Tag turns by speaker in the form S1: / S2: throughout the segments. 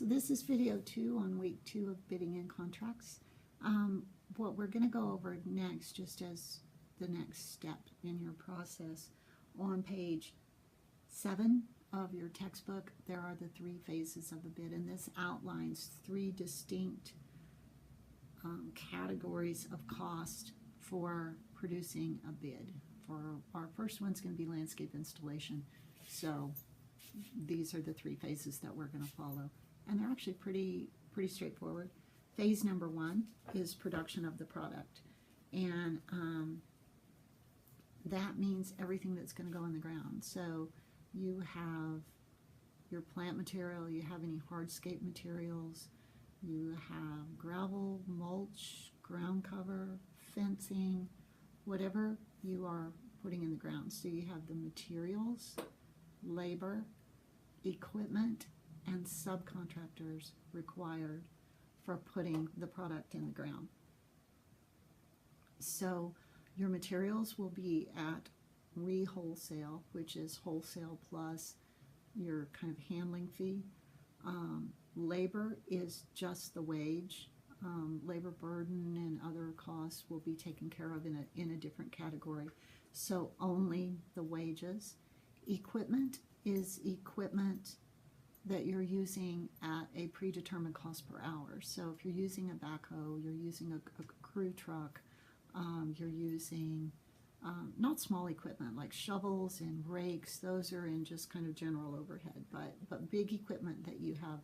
S1: So this is video 2 on week 2 of bidding and contracts. What we're going to go over next, just as the next step in your process, on page 7 of your textbook, there are the 3 phases of a bid, and this outlines 3 distinct categories of cost for producing a bid. For our first one's going to be landscape installation. So these are the 3 phases that we're going to follow, and they're actually pretty straightforward. Phase number 1 is production of the product, and that means everything that's going to go in the ground. So you have your plant material, you have any hardscape materials, you have gravel, mulch, ground cover, fencing, whatever you are putting in the ground. So you have the materials, labor, equipment, and subcontractors required for putting the product in the ground. So your materials will be at re-wholesale, which is wholesale plus your kind of handling fee. Labor is just the wage. Labor burden and other costs will be taken care of in a different category. So only the wages. Equipment is equipment that you're using at a predetermined cost per hour. So if you're using a backhoe, you're using a crew truck, you're using not small equipment like shovels and rakes, those are in just kind of general overhead, but big equipment that you have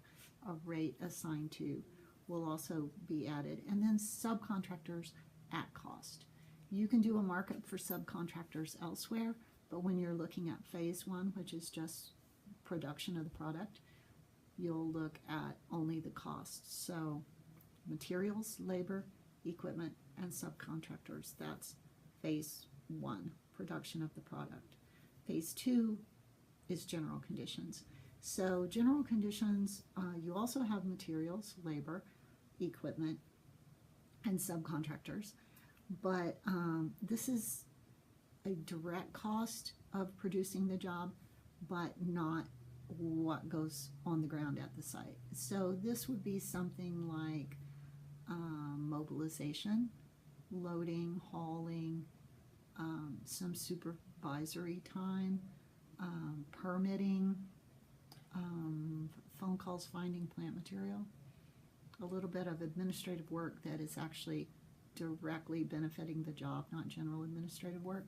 S1: a rate assigned to will also be added. And then subcontractors at cost. You can do a markup for subcontractors elsewhere, but when you're looking at phase 1, which is just production of the product, you'll look at only the costs. So materials, labor, equipment, and subcontractors. That's phase 1, production of the product. Phase 2 is general conditions. So general conditions, you also have materials, labor, equipment, and subcontractors. But this is a direct cost of producing the job, but not what goes on the ground at the site. So this would be something like mobilization, loading, hauling, some supervisory time, permitting, phone calls, finding plant material, a little bit of administrative work that is actually directly benefiting the job, not general administrative work.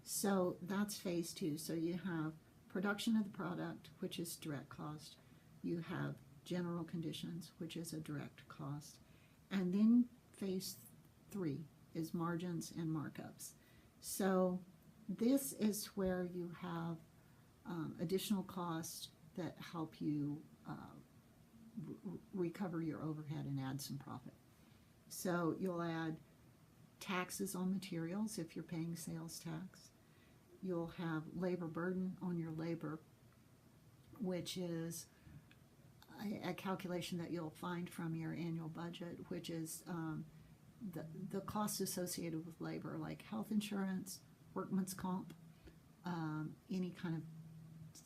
S1: So that's phase 2. So you have production of the product, which is direct cost. You have general conditions, which is a direct cost. And then phase 3 is margins and markups. So this is where you have additional costs that help you recover your overhead and add some profit. So you'll add taxes on materials if you're paying sales tax. You'll have labor burden on your labor, which is a calculation that you'll find from your annual budget, which is the costs associated with labor, like health insurance, workman's comp, any kind of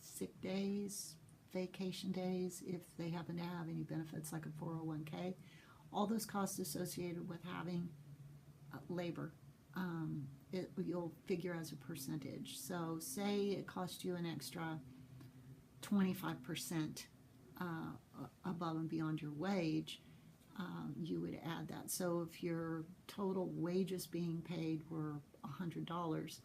S1: sick days, vacation days, if they happen to have any benefits like a 401k, all those costs associated with having labor. You'll figure as a percentage. So say it cost you an extra 25% above and beyond your wage, you would add that. So if your total wages being paid were $100,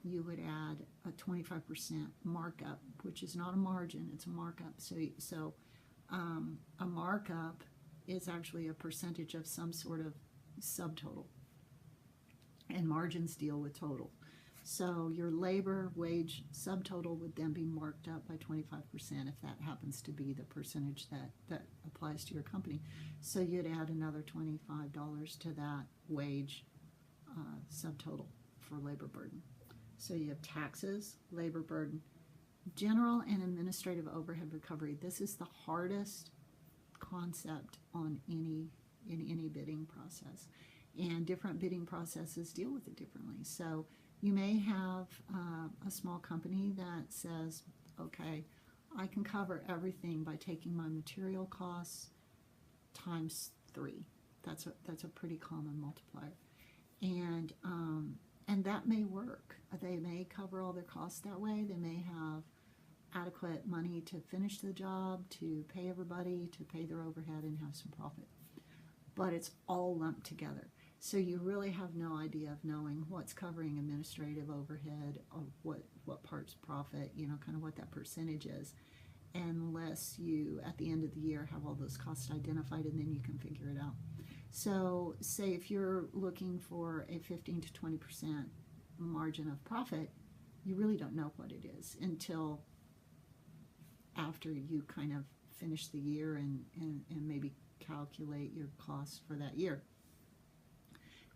S1: you would add a 25% markup, which is not a margin, it's a markup. So a markup is actually a percentage of some sort of subtotal, and margins deal with total. So your labor wage subtotal would then be marked up by 25% if that happens to be the percentage that applies to your company. So you'd add another $25 to that wage subtotal for labor burden. So you have taxes, labor burden, general and administrative overhead recovery. This is the hardest concept on in any bidding process, and different bidding processes deal with it differently. So you may have a small company that says, okay, I can cover everything by taking my material costs times 3. That's a pretty common multiplier, and that may work. They may cover all their costs that way. They may have adequate money to finish the job, to pay everybody, to pay their overhead, and have some profit. But it's all lumped together. So you really have no idea of knowing what's covering administrative overhead, or what part's profit, kind of what that percentage is, unless you, at the end of the year, have all those costs identified, and then you can figure it out. So say if you're looking for a 15 to 20% margin of profit, you really don't know what it is until after you kind of finish the year and maybe calculate your costs for that year.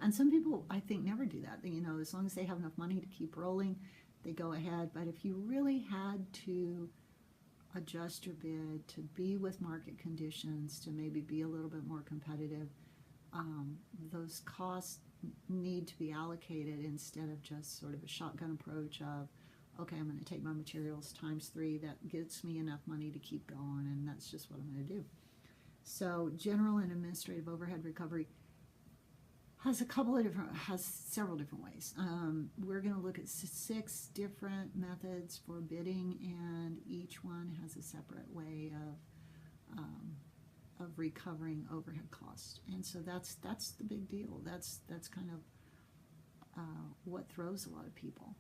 S1: And some people, I think, never do that. As long as they have enough money to keep rolling, they go ahead. But if you really had to adjust your bid to be with market conditions, to maybe be a little bit more competitive, those costs need to be allocated instead of just sort of a shotgun approach of, okay, I'm going to take my materials times 3. That gets me enough money to keep going, and that's just what I'm going to do. So general and administrative overhead recovery has several different ways. We're going to look at 6 different methods for bidding, and each one has a separate way of recovering overhead costs. And so that's the big deal. That's kind of what throws a lot of people.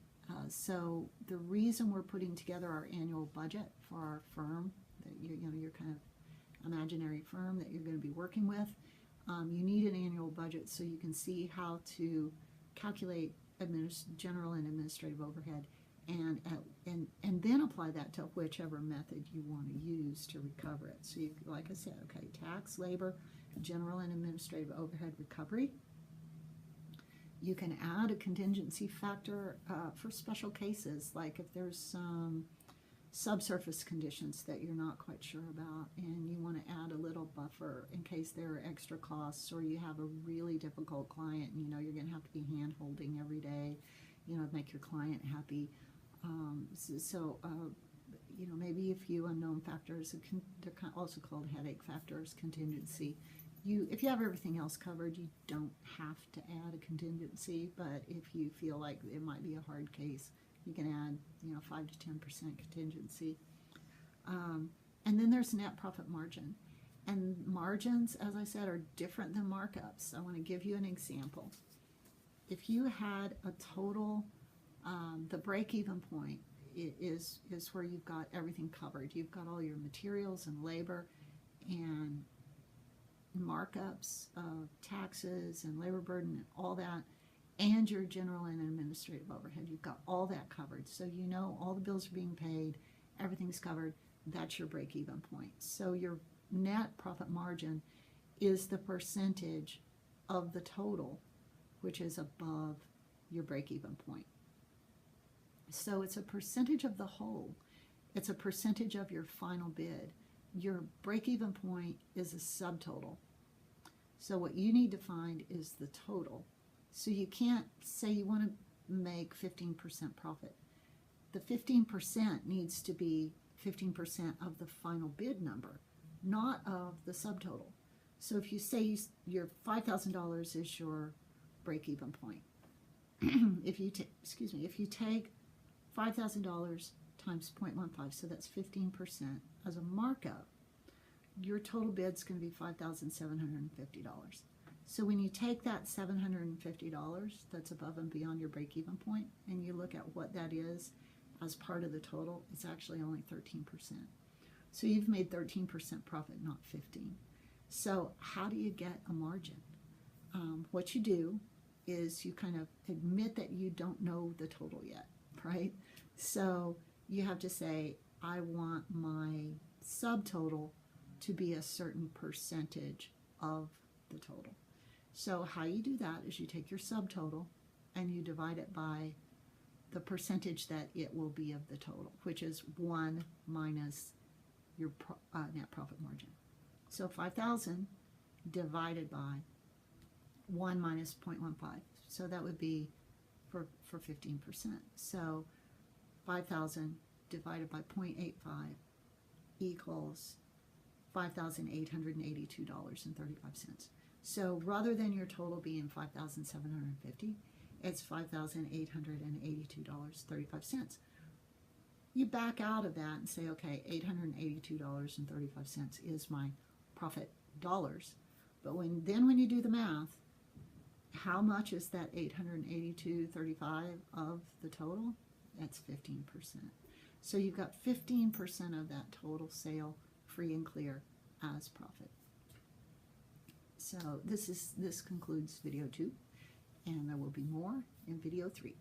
S1: So the reason we're putting together our annual budget for our firm, that your kind of imaginary firm that you're going to be working with, you need an annual budget so you can see how to calculate general and administrative overhead, and then apply that to whichever method you want to use to recover it. So you, like I said, okay, tax, labor, general and administrative overhead recovery. You can add a contingency factor for special cases, like if there's some subsurface conditions that you're not quite sure about and you want to add a little buffer in case there are extra costs, or you have a really difficult client and you're going to have to be hand-holding every day, make your client happy. Maybe a few unknown factors, they're also called headache factors, contingency. If you have everything else covered, you don't have to add a contingency, but if you feel like it might be a hard case, you can add 5 to 10% contingency. And then there's net profit margin. And margins, as I said, are different than markups. I want to give you an example. If you had a total, the break-even point is where you've got everything covered. You've got all your materials and labor and markups of taxes and labor burden and all that, and your general and administrative overhead. You've got all that covered. So all the bills are being paid, everything's covered. That's your break-even point. So your net profit margin is the percentage of the total which is above your break-even point. So it's a percentage of the whole. It's a percentage of your final bid. Your break-even point is a subtotal. So what you need to find is the total. So you can't say you want to make 15% profit. The 15% needs to be 15% of the final bid number, not of the subtotal. So if you say your $5,000 is your break-even point, if you take $5,000 times 0.15, so that's 15% as a markup, your total bid's going to be $5,750. So when you take that $750 that's above and beyond your break-even point, and you look at what that is as part of the total, it's actually only 13%. So you've made 13% profit, not 15%. So how do you get a margin? What you do is you kind of admit that you don't know the total yet, right? So you have to say, I want my subtotal to be a certain percentage of the total. So how you do that is you take your subtotal and you divide it by the percentage that it will be of the total, which is 1 minus your net profit margin. So 5,000 divided by 1 minus 0.15. So that would be for 15%. So 5,000 divided by 0.85 equals $5,882.35. So rather than your total being $5,750, it's $5,882.35. You back out of that and say, okay, $882.35 is my profit dollars. But when you do the math, how much is that $882.35 of the total? That's 15%. So you've got 15% of that total sale free and clear as profit. So this concludes video 2, and there will be more in video 3.